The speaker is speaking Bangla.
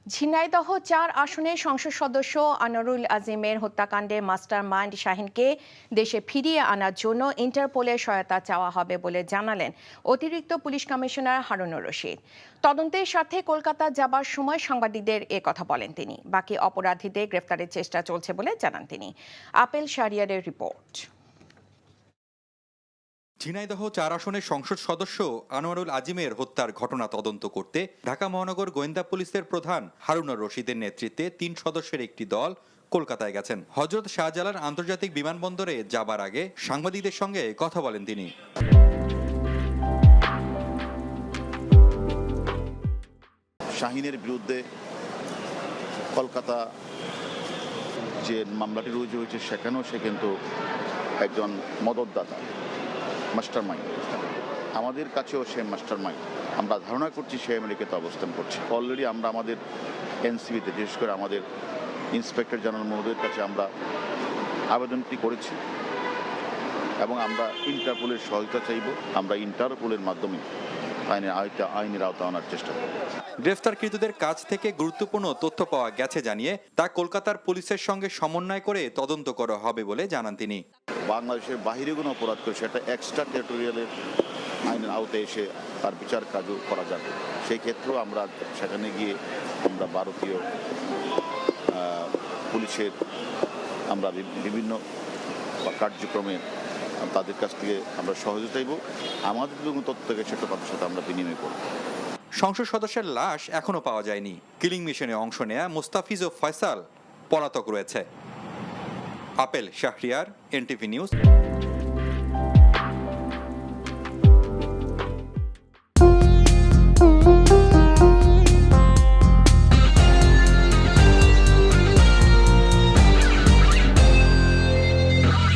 ঝিনাইদহ ৪ আসনের সংসদ সদস্য আনোয়ারুল আজিমের হত্যাকাণ্ডে মাস্টার মাইন্ড শাহিনকে দেশে ফিরিয়ে আনার জন্য ইন্টারপোলের সহায়তা চাওয়া হবে বলে জানালেন অতিরিক্ত পুলিশ কমিশনার হারুনুর রশিদ। তদন্তের সাথে কলকাতা যাবার সময় সাংবাদিকদের কথা বলেন তিনি। বাকি অপরাধীদের গ্রেফতারের চেষ্টা চলছে বলে জানান তিনি। আপেল শাহরিয়ারের রিপোর্ট। ঝিনাইদহ ৪ আসনের সংসদ সদস্য আনোয়ারুল আজিমের হত্যার ঘটনা তদন্ত করতে ঢাকা মহানগর গোয়েন্দা পুলিশের প্রধান হারুনুর রশিদের নেতৃত্বে ৩ সদস্যের একটি দল কলকাতায় গেছেন। হযরত শাহজালাল আন্তর্জাতিক বিমানবন্দরে যাবার আগে সাংবাদিকদের সঙ্গে কথা বলেন তিনি। শাহিনের বিরুদ্ধে কলকাতা যে মামলাটি রুজু হয়েছে সেখানেও সে কিন্তু একজন মদতদাতা, মাস্টার মাইন্ড। আমাদের কাছেও সে মাস্টার মাইন্ড। আমরা ধারণা করছি সে আমেরিকাতে অবস্থান করছে। অলরেডি আমরা আমাদের এনসিবিতে, বিশেষ করে আমাদের ইন্সপেক্টর জেনারেল মহোদয়ের কাছে আমরা আবেদনটি করেছি এবং আমরা ইন্টারপোলের সহায়তা চাইব। আমরা ইন্টারপোলের মাধ্যমে আইনের আওতা আনার চেষ্টা করব। গ্রেফতারকৃতদের কাছ থেকে গুরুত্বপূর্ণ তথ্য পাওয়া গেছে জানিয়ে তা কলকাতার পুলিশের সঙ্গে সমন্বয় করে তদন্ত করা হবে বলে জানান তিনি। বাংলাদেশের বাহিরে কোনো অপরাধ করে সেটা এক্সট্রা টেরিটোরিয়ালের আইনের আওতায় এসে তার বিচার কাজও করা যাবে। সেই ক্ষেত্রেও আমরা সেখানে গিয়ে আমরা ভারতীয় পুলিশের আমরা বিভিন্ন কার্যক্রমে তাদের কাছ থেকে আমরা সহযোগিতা চাইব। আমাদের বিভিন্ন তথ্য থেকে সেটা তাদের সাথে আমরা বিনিময় করব। সংসদ সদস্যের লাশ এখনো পাওয়া যায়নি। কিলিং মিশনে অংশ নেয়া মোস্তাফিজ ও ফয়সাল পলাতক রয়েছে। Apple Shahriar, NTV news.